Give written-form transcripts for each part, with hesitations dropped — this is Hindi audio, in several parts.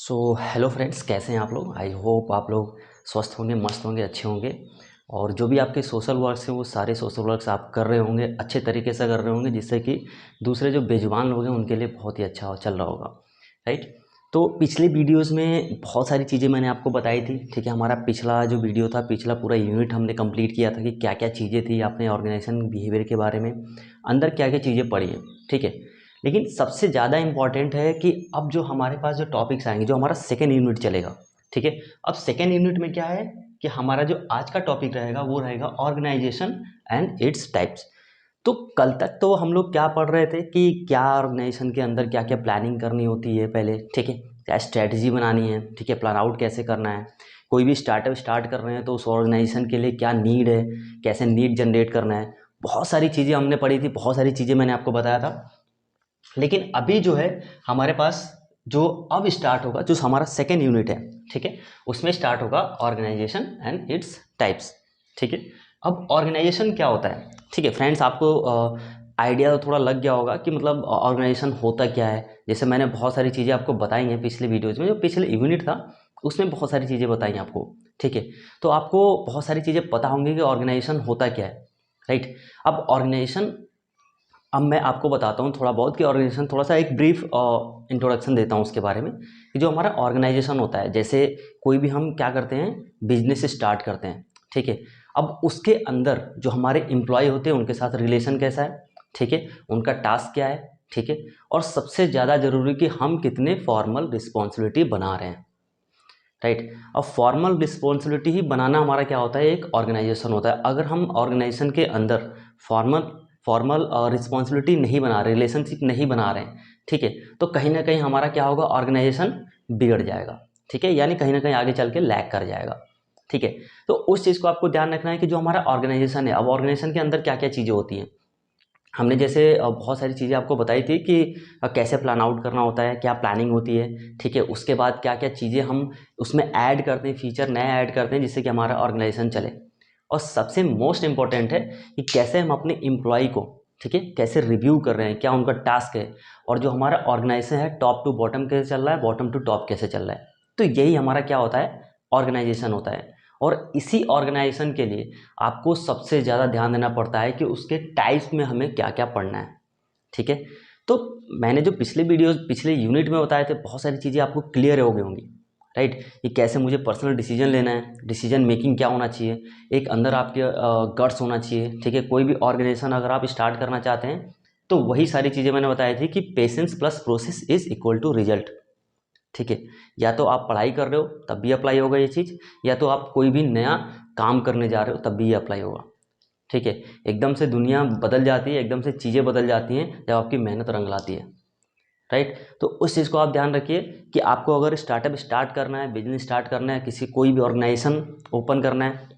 सो हेलो फ्रेंड्स, कैसे हैं आप लोग। आई होप आप लोग स्वस्थ होंगे, मस्त होंगे, अच्छे होंगे। और जो भी आपके सोशल वर्क्स हैं वो सारे सोशल वर्क्स आप कर रहे होंगे, अच्छे तरीके से कर रहे होंगे, जिससे कि दूसरे जो बेजुबान लोग हैं उनके लिए बहुत ही अच्छा चल रहा होगा। राइट। तो पिछले वीडियोस में बहुत सारी चीज़ें मैंने आपको बताई थी। ठीक है, हमारा पिछला जो वीडियो था, पिछला पूरा यूनिट हमने कंप्लीट किया था कि क्या क्या चीज़ें थी आपने ऑर्गेनाइजेशन बिहेवियर के बारे में, अंदर क्या क्या चीज़ें पढ़ी हैं। ठीक है, लेकिन सबसे ज़्यादा इम्पॉर्टेंट है कि अब जो हमारे पास जो टॉपिक्स आएंगे, जो हमारा सेकेंड यूनिट चलेगा। ठीक है, अब सेकेंड यूनिट में क्या है कि हमारा जो आज का टॉपिक रहेगा वो रहेगा ऑर्गेनाइजेशन एंड इट्स टाइप्स। तो कल तक तो हम लोग क्या पढ़ रहे थे कि क्या ऑर्गेनाइजेशन के अंदर क्या क्या प्लानिंग करनी होती है पहले। ठीक है, क्या स्ट्रैटेजी बनानी है। ठीक है, प्लान आउट कैसे करना है। कोई भी स्टार्टअप स्टार्ट कर रहे हैं तो उस ऑर्गेनाइजेशन के लिए क्या नीड है, कैसे नीड जनरेट करना है। बहुत सारी चीज़ें हमने पढ़ी थी, बहुत सारी चीज़ें मैंने आपको बताया था। लेकिन अभी जो है हमारे पास जो अब स्टार्ट होगा, जो हमारा सेकेंड यूनिट है, ठीक है, उसमें स्टार्ट होगा ऑर्गेनाइजेशन एंड इट्स टाइप्स। ठीक है, अब ऑर्गेनाइजेशन क्या होता है। ठीक है फ्रेंड्स, आपको आइडिया तो थोड़ा लग गया होगा कि मतलब ऑर्गेनाइजेशन होता क्या है। जैसे मैंने बहुत सारी चीज़ें आपको बताई हैं पिछले वीडियोज़ में, जो पिछले यूनिट था उसमें बहुत सारी चीज़ें बताई हैं आपको। ठीक है, तो आपको बहुत सारी चीज़ें पता होंगी कि ऑर्गेनाइजेशन होता क्या है। राइट। अब ऑर्गेनाइजेशन, अब मैं आपको बताता हूँ थोड़ा बहुत कि ऑर्गेनाइजेशन, थोड़ा सा एक ब्रीफ इंट्रोडक्शन देता हूँ उसके बारे में कि जो हमारा ऑर्गेनाइजेशन होता है, जैसे कोई भी हम क्या करते हैं, बिजनेस स्टार्ट करते हैं। ठीक है, अब उसके अंदर जो हमारे एम्प्लॉय होते हैं उनके साथ रिलेशन कैसा है। ठीक है, उनका टास्क क्या है। ठीक है, और सबसे ज़्यादा ज़रूरी कि हम कितने फॉर्मल रिस्पॉन्सिबिलिटी बना रहे हैं। राइट। अब फॉर्मल रिस्पॉन्सिबिलिटी ही बनाना हमारा क्या होता है, एक ऑर्गेनाइजेशन होता है। अगर हम ऑर्गेनाइजेशन के अंदर फॉर्मल फॉर्मल रिस्पॉन्सिबिलिटी नहीं बना रहे, रिलेशनशिप नहीं बना रहे हैं, ठीक है, तो कहीं ना कहीं हमारा क्या होगा, ऑर्गेनाइजेशन बिगड़ जाएगा। ठीक है, यानी कहीं ना कहीं आगे चल के लैग कर जाएगा। ठीक है, तो उस चीज़ को आपको ध्यान रखना है कि जो हमारा ऑर्गेनाइजेशन है, अब ऑर्गेनाइजेशन के अंदर क्या क्या चीज़ें होती हैं। हमने जैसे बहुत सारी चीज़ें आपको बताई थी कि कैसे प्लान आउट करना होता है, क्या प्लानिंग होती है। ठीक है, उसके बाद क्या क्या चीज़ें हम उसमें ऐड करते हैं, फीचर नए ऐड करते हैं जिससे कि हमारा ऑर्गेनाइजेशन चले। और सबसे मोस्ट इम्पॉर्टेंट है कि कैसे हम अपने एम्प्लॉय को, ठीक है, कैसे रिव्यू कर रहे हैं, क्या उनका टास्क है, और जो हमारा ऑर्गेनाइजेशन है टॉप टू बॉटम कैसे चल रहा है, बॉटम टू टॉप कैसे चल रहा है। तो यही हमारा क्या होता है, ऑर्गेनाइजेशन होता है। और इसी ऑर्गेनाइजेशन के लिए आपको सबसे ज़्यादा ध्यान देना पड़ता है कि उसके टाइप्स में हमें क्या क्या पढ़ना है। ठीक है, तो मैंने जो पिछले यूनिट में बताए थे, बहुत सारी चीज़ें आपको क्लियर हो गई होंगी। राइट, कि कैसे मुझे पर्सनल डिसीजन लेना है, डिसीजन मेकिंग क्या होना चाहिए, एक अंदर आपके गट्स होना चाहिए। ठीक है, कोई भी ऑर्गेनाइजेशन अगर आप स्टार्ट करना चाहते हैं तो वही सारी चीज़ें मैंने बताई थी कि patience plus process is equal to result. ठीक है, या तो आप पढ़ाई कर रहे हो तब भी अप्लाई होगा ये चीज़, या तो आप कोई भी नया काम करने जा रहे हो तब भी ये अप्लाई होगा। ठीक है, एकदम से दुनिया बदल जाती है, एकदम से चीज़ें बदल जाती हैं जब आपकी मेहनत रंग लाती है। राइट, तो उस चीज़ को आप ध्यान रखिए कि आपको अगर स्टार्टअप स्टार्ट करना है, बिजनेस स्टार्ट करना है, किसी कोई भी ऑर्गेनाइजेशन ओपन करना है,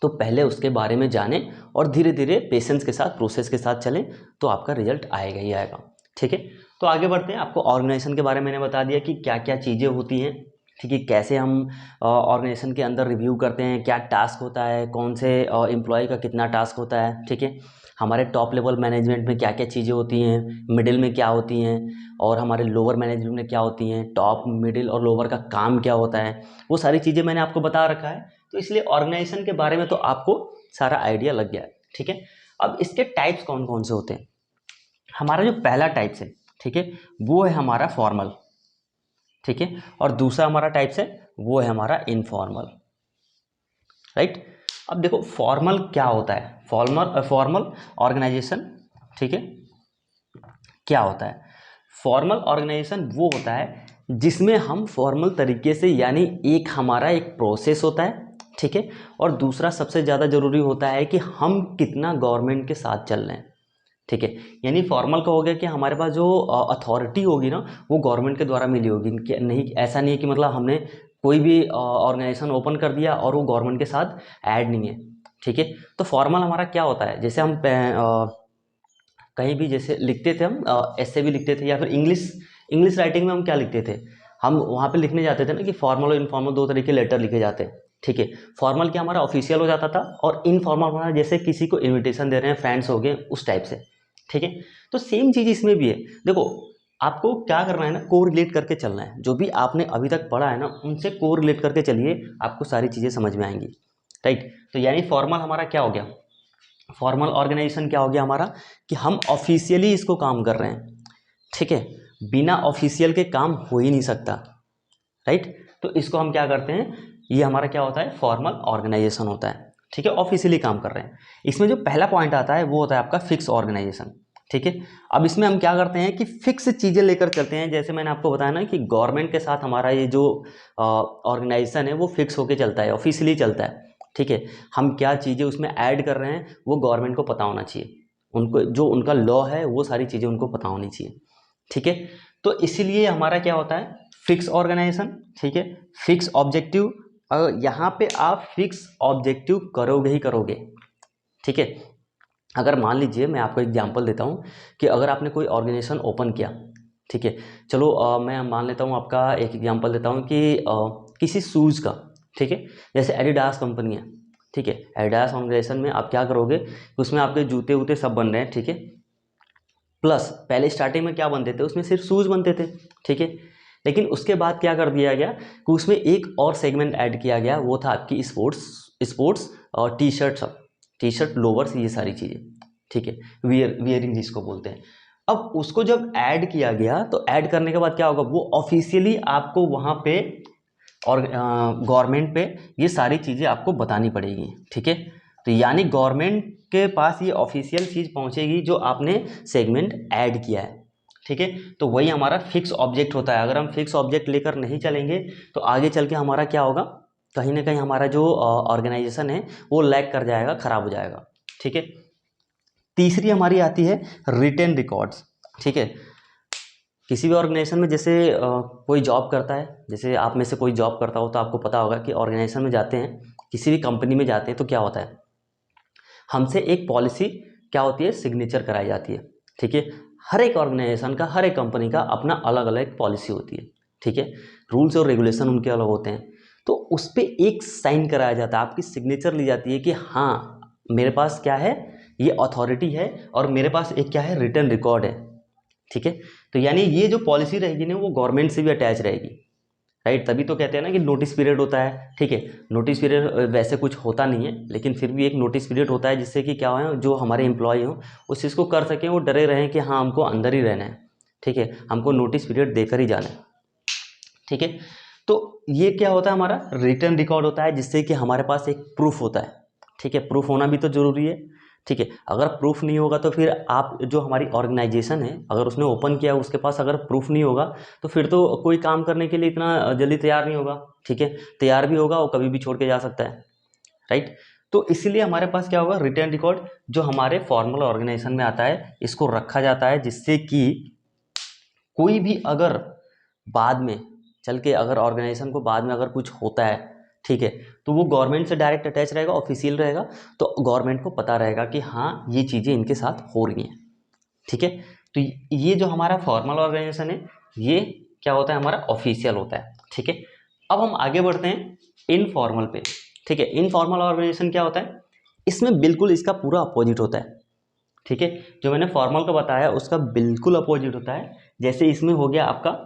तो पहले उसके बारे में जानें और धीरे धीरे पेशेंस के साथ, प्रोसेस के साथ चलें, तो आपका रिजल्ट आएगा ही आएगा। ठीक है, तो आगे बढ़ते हैं। आपको ऑर्गेनाइजेशन के बारे में मैंने बता दिया कि क्या क्या चीज़ें होती हैं। ठीक है, कैसे हम ऑर्गेनाइजेशन के अंदर रिव्यू करते हैं, क्या टास्क होता है, कौन से एम्प्लॉय का कितना टास्क होता है। ठीक है, हमारे टॉप लेवल मैनेजमेंट में क्या क्या चीज़ें होती हैं, मिडिल में क्या होती हैं, और हमारे लोअर मैनेजमेंट में क्या होती हैं, टॉप मिडिल और लोअर का काम क्या होता है, वो सारी चीज़ें मैंने आपको बता रखा है। तो इसलिए ऑर्गेनाइजेशन के बारे में तो आपको सारा आइडिया लग गया है। ठीक है, अब इसके टाइप्स कौन कौन से होते हैं। हमारा जो पहला टाइप्स है, ठीक है, वो है हमारा फॉर्मल। ठीक है, और दूसरा हमारा टाइप्स है वो है हमारा इनफॉर्मल। राइट। अब देखो फॉर्मल क्या होता है, फॉर्मल ऑर्गेनाइजेशन, ठीक है, क्या होता है। फॉर्मल ऑर्गेनाइजेशन वो होता है जिसमें हम फॉर्मल तरीके से, यानी एक हमारा एक प्रोसेस होता है, ठीक है, और दूसरा सबसे ज़्यादा ज़रूरी होता है कि हम कितना गवर्नमेंट के साथ चल रहे हैं। ठीक है, यानी फॉर्मल का हो गया कि हमारे पास जो अथॉरिटी होगी ना, वो गवर्नमेंट के द्वारा मिली होगी। नहीं, ऐसा नहीं है कि मतलब हमने कोई भी ऑर्गेनाइजेशन ओपन कर दिया और वो गवर्नमेंट के साथ ऐड नहीं है। ठीक है, तो फॉर्मल हमारा क्या होता है, जैसे हम कहीं भी जैसे लिखते थे, हम ऐसे भी लिखते थे, या फिर इंग्लिश इंग्लिश राइटिंग में हम क्या लिखते थे, हम वहाँ पे लिखने जाते थे ना कि फॉर्मल और इनफॉर्मल दो तरीके लेटर लिखे जाते हैं। ठीक है, फॉर्मल क्या हमारा ऑफिशियल हो जाता था, और इनफॉर्मल हमारा जैसे किसी को इनविटेशन दे रहे हैं, फ्रेंड्स हो गए, उस टाइप से। ठीक है, तो सेम चीज़ इसमें भी है। देखो आपको क्या करना है ना, कोरिलेट करके चलना है। जो भी आपने अभी तक पढ़ा है ना, उनसे कोरिलेट करके चलिए, आपको सारी चीज़ें समझ में आएंगी। राइट, तो यानी फॉर्मल हमारा क्या हो गया, फॉर्मल ऑर्गेनाइजेशन क्या हो गया हमारा, कि हम ऑफिशियली इसको काम कर रहे हैं। ठीक है, बिना ऑफिशियल के काम हो ही नहीं सकता। राइट, तो इसको हम क्या करते हैं, ये हमारा क्या होता है, फॉर्मल ऑर्गेनाइजेशन होता है। ठीक है, ऑफिशियली काम कर रहे हैं। इसमें जो पहला पॉइंट आता है वो होता है आपका फिक्स ऑर्गेनाइजेशन। ठीक है, अब इसमें हम क्या करते हैं कि फिक्स चीज़ें लेकर चलते हैं। जैसे मैंने आपको बताया ना कि गवर्नमेंट के साथ हमारा ये जो ऑर्गेनाइजेशन है वो फिक्स होके चलता है, ऑफिशियली चलता है। ठीक है, हम क्या चीज़ें उसमें ऐड कर रहे हैं वो गवर्नमेंट को पता होना चाहिए, उनको जो उनका लॉ है वो सारी चीज़ें उनको पता होनी चाहिए। ठीक है, तो इसीलिए हमारा क्या होता है, फिक्स ऑर्गेनाइजेशन। ठीक है, फिक्स ऑब्जेक्टिव, यहाँ पे आप फिक्स ऑब्जेक्टिव करोगे ही करोगे। ठीक है, अगर मान लीजिए मैं आपको एग्जांपल देता हूँ कि अगर आपने कोई ऑर्गेनाइजेशन ओपन किया। ठीक है, चलो मैं मैं लेता हूँ आपका एक एग्जांपल देता हूँ कि किसी शूज़ का। ठीक है, जैसे एडिडास कंपनी है। ठीक है, एडिडास ऑर्गेनाइजेशन में आप क्या करोगे, उसमें आपके जूते वूते सब बन रहे हैं। ठीक है, प्लस पहले स्टार्टिंग में क्या बनते थे, उसमें सिर्फ शूज़ बनते थे। ठीक है, लेकिन उसके बाद क्या कर दिया गया कि उसमें एक और सेगमेंट ऐड किया गया, वो था आपकी स्पोर्ट्स, स्पोर्ट्स और टी शर्ट, सब टी शर्ट लोवर्स ये सारी चीज़ें। ठीक है, वियरिंग जिसको बोलते हैं। अब उसको जब ऐड किया गया तो ऐड करने के बाद क्या होगा, वो ऑफिशियली आपको वहाँ पे और गवर्नमेंट पे ये सारी चीज़ें आपको बतानी पड़ेगी। ठीक है, तो यानी गवर्नमेंट के पास ये ऑफिशियल चीज़ पहुंचेगी जो आपने सेगमेंट ऐड किया है। ठीक है, तो वही हमारा फिक्स ऑब्जेक्ट होता है। अगर हम फिक्स ऑब्जेक्ट लेकर नहीं चलेंगे तो आगे चल के हमारा क्या होगा, कहीं ना कहीं हमारा जो ऑर्गेनाइजेशन है वो लैग कर जाएगा, खराब हो जाएगा। ठीक है, तीसरी हमारी आती है रिटेन रिकॉर्ड्स। ठीक है, किसी भी ऑर्गेनाइजेशन में जैसे कोई जॉब करता है, जैसे आप में से कोई जॉब करता हो तो आपको पता होगा कि ऑर्गेनाइजेशन में जाते हैं, किसी भी कंपनी में जाते हैं तो क्या होता है, हमसे एक पॉलिसी क्या होती है, सिग्नेचर कराई जाती है। ठीक है, हर एक ऑर्गेनाइजेशन का, हर एक कंपनी का अपना अलग अलग पॉलिसी होती है। ठीक है, रूल्स और रेगुलेशन उनके अलग होते हैं। तो उस पर एक साइन कराया जाता है, आपकी सिग्नेचर ली जाती है कि हाँ मेरे पास क्या है, ये अथॉरिटी है और मेरे पास एक क्या है, रिटर्न रिकॉर्ड है। ठीक है, तो यानी ये जो पॉलिसी रहेगी ना वो गवर्नमेंट से भी अटैच रहेगी। राइट, तभी तो कहते हैं ना कि नोटिस पीरियड होता है। ठीक है, नोटिस पीरियड वैसे कुछ होता नहीं है, लेकिन फिर भी एक नोटिस पीरियड होता है जिससे कि क्या हो, जो हमारे एम्प्लॉय हों उस चीज़ को कर सकें, वो डरे रहें कि हाँ हमको अंदर ही रहना है। ठीक है, हमको नोटिस पीरियड देकर ही जाना है। ठीक है, तो ये क्या होता है, हमारा रिटर्न रिकॉर्ड होता है जिससे कि हमारे पास एक प्रूफ होता है। ठीक है, प्रूफ होना भी तो जरूरी है। ठीक है, अगर प्रूफ नहीं होगा तो फिर आप जो हमारी ऑर्गेनाइजेशन है, अगर उसने ओपन किया उसके पास अगर प्रूफ नहीं होगा तो फिर तो कोई काम करने के लिए इतना जल्दी तैयार नहीं होगा। ठीक है, तैयार भी होगा वो कभी भी छोड़ के जा सकता है। राइट, तो इसीलिए हमारे पास क्या होगा, रिटर्न रिकॉर्ड जो हमारे फॉर्मल ऑर्गेनाइजेशन में आता है इसको रखा जाता है, जिससे कि कोई भी अगर बाद में चल के अगर ऑर्गेनाइजेशन को बाद में अगर कुछ होता है। ठीक है, तो वो गवर्नमेंट से डायरेक्ट अटैच रहेगा, ऑफिशियल रहेगा, तो गवर्नमेंट को पता रहेगा कि हाँ ये चीज़ें इनके साथ हो रही हैं। ठीक है, तो ये जो हमारा फॉर्मल ऑर्गेनाइजेशन है ये क्या होता है, हमारा ऑफिशियल होता है। ठीक है, अब हम आगे बढ़ते हैं इनफॉर्मल पे। ठीक है, इनफॉर्मल ऑर्गेनाइजेशन क्या होता है, इसमें बिल्कुल इसका पूरा अपोजिट होता है। ठीक है, जो मैंने फॉर्मल का बताया उसका बिल्कुल अपोजिट होता है। जैसे इसमें हो गया आपका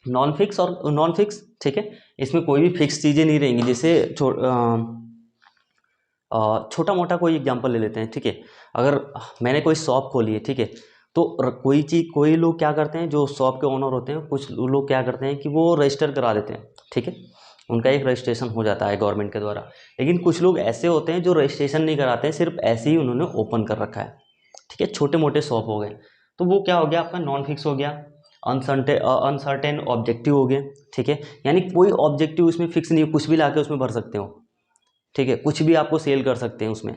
नॉन फिक्स और नॉन फिक्स। ठीक है, इसमें कोई भी फिक्स चीज़ें नहीं रहेंगी। जैसे छोटा मोटा कोई एग्जांपल ले लेते हैं। ठीक है, अगर मैंने कोई शॉप खोली है, ठीक है, तो कोई चीज़, कोई लोग क्या करते हैं, जो शॉप के ओनर होते हैं, कुछ लोग क्या करते हैं कि वो रजिस्टर करा देते हैं। ठीक है, उनका एक रजिस्ट्रेशन हो जाता है गवर्नमेंट के द्वारा। लेकिन कुछ लोग ऐसे होते हैं जो रजिस्ट्रेशन नहीं कराते हैं, सिर्फ ऐसे ही उन्होंने ओपन कर रखा है। ठीक है, छोटे मोटे शॉप हो गए, तो वो क्या हो गया, आपका नॉन फिक्स हो गया। अनसर्टेन ऑब्जेक्टिव हो गए। ठीक है, यानी कोई ऑब्जेक्टिव उसमें फिक्स नहीं है, कुछ भी लाके उसमें भर सकते हो। ठीक है, कुछ भी आपको सेल कर सकते हैं उसमें।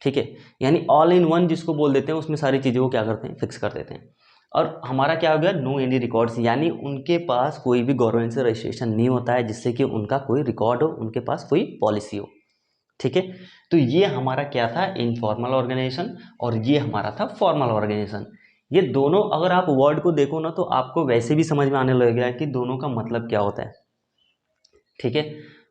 ठीक है, यानी ऑल इन वन जिसको बोल देते हैं, उसमें सारी चीज़ों को क्या करते हैं, फिक्स कर देते हैं। और हमारा क्या हो गया, नो एनी रिकॉर्ड्स, यानी उनके पास कोई भी गवर्नमेंट से रजिस्ट्रेशन नहीं होता है जिससे कि उनका कोई रिकॉर्ड हो, उनके पास कोई पॉलिसी हो। ठीक है, तो ये हमारा क्या था, इनफॉर्मल ऑर्गेनाइजेशन, और ये हमारा था फॉर्मल ऑर्गेनाइजेशन। ये दोनों अगर आप वर्ड को देखो ना तो आपको वैसे भी समझ में आने लगेगा कि दोनों का मतलब क्या होता है। ठीक है,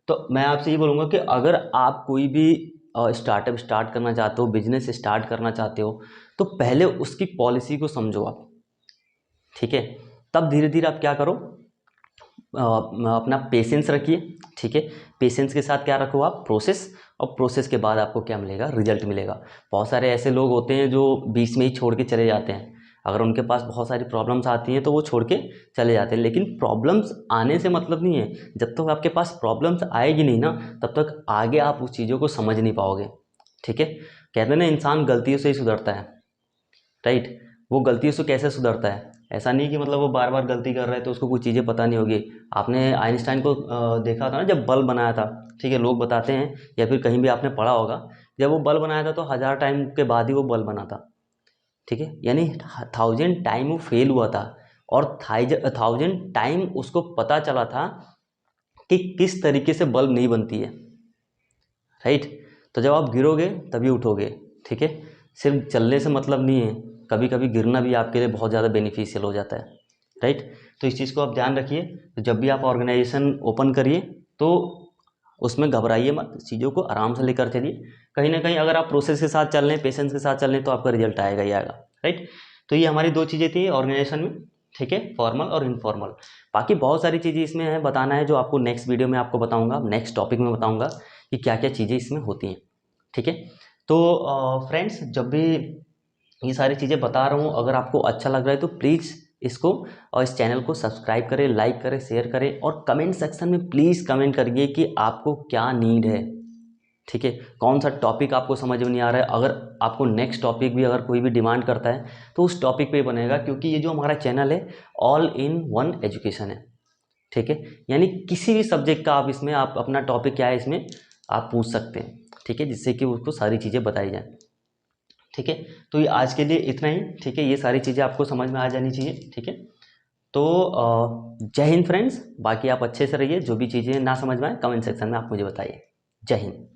तो मैं आपसे ये बोलूँगा कि अगर आप कोई भी स्टार्टअप स्टार्ट करना चाहते हो, बिजनेस स्टार्ट करना चाहते हो, तो पहले उसकी पॉलिसी को समझो आप। ठीक है, तब धीरे धीरे आप क्या करो, अपना पेशेंस रखिए, ठीक है। पेशेंस के साथ क्या रखो आप, प्रोसेस, और प्रोसेस के बाद आपको क्या मिलेगा, रिजल्ट मिलेगा। बहुत सारे ऐसे लोग होते हैं जो बीच में ही छोड़ के चले जाते हैं। अगर उनके पास बहुत सारी प्रॉब्लम्स आती हैं तो वो छोड़ के चले जाते हैं, लेकिन प्रॉब्लम्स आने से मतलब नहीं है, जब तक आपके पास प्रॉब्लम्स आएगी नहीं ना, तब तक आगे आप उस चीज़ों को समझ नहीं पाओगे, ठीक है। कहते हैं ना, इंसान गलतियों से ही सुधरता है, राइट। वो गलतियों से कैसे सुधरता है, ऐसा नहीं कि मतलब वो बार बार गलती कर रहा है तो उसको कुछ चीज़ें पता नहीं होगी। आपने आइंस्टाइन को देखा था ना, जब बल्ब बनाया था, ठीक है, लोग बताते हैं या फिर कहीं भी आपने पढ़ा होगा, जब वो बल्ब बनाया था तो 1000 टाइम के बाद ही वो बल्ब बना था, ठीक है। यानी 1000 टाइम वो फेल हुआ था, और 1000 टाइम उसको पता चला था कि किस तरीके से बल्ब नहीं बनती है, राइट। तो जब आप गिरोगे तभी उठोगे, ठीक है। सिर्फ चलने से मतलब नहीं है, कभी कभी गिरना भी आपके लिए बहुत ज़्यादा बेनिफिशियल हो जाता है, राइट। तो इस चीज़ को आप ध्यान रखिए। तो जब भी आप ऑर्गेनाइजेशन ओपन करिए तो उसमें घबराइए मत, चीज़ों को आराम से लेकर चलिए। कहीं ना कहीं अगर आप प्रोसेस के साथ चल रहे हैं, पेशेंस के साथ चल रहे हैं, तो आपका रिजल्ट आएगा ही आएगा, राइट। तो ये हमारी 2 चीज़ें थी ऑर्गेनाइजेशन में, ठीक है, फॉर्मल और इनफॉर्मल। बाकी बहुत सारी चीज़ें इसमें है बताना है, जो आपको नेक्स्ट वीडियो में आपको बताऊंगा, नेक्स्ट टॉपिक में बताऊंगा कि क्या क्या चीज़ें इसमें होती हैं, ठीक है। तो फ्रेंड्स, जब भी ये सारी चीज़ें बता रहा हूँ, अगर आपको अच्छा लग रहा है तो प्लीज़ इसको और इस चैनल को सब्सक्राइब करें, लाइक करें, शेयर करें, और कमेंट सेक्शन में प्लीज़ कमेंट करिए कि आपको क्या नीड है, ठीक है। कौन सा टॉपिक आपको समझ में नहीं आ रहा है। अगर आपको नेक्स्ट टॉपिक भी अगर कोई भी डिमांड करता है तो उस टॉपिक पे ही बनेगा, क्योंकि ये जो हमारा चैनल है ऑल इन वन एजुकेशन है, ठीक है। यानी किसी भी सब्जेक्ट का आप इसमें, आप अपना टॉपिक क्या है इसमें आप पूछ सकते हैं, ठीक है, जिससे कि उसको सारी चीज़ें बताई जाएँ, ठीक है। तो ये आज के लिए इतना ही, ठीक है। ये सारी चीज़ें आपको समझ में आ जानी चाहिए, ठीक है। तो जय हिंद फ्रेंड्स। बाकी आप अच्छे से रहिए, जो भी चीज़ें ना समझ में आए कमेंट सेक्शन में आप मुझे बताइए। जय हिंद।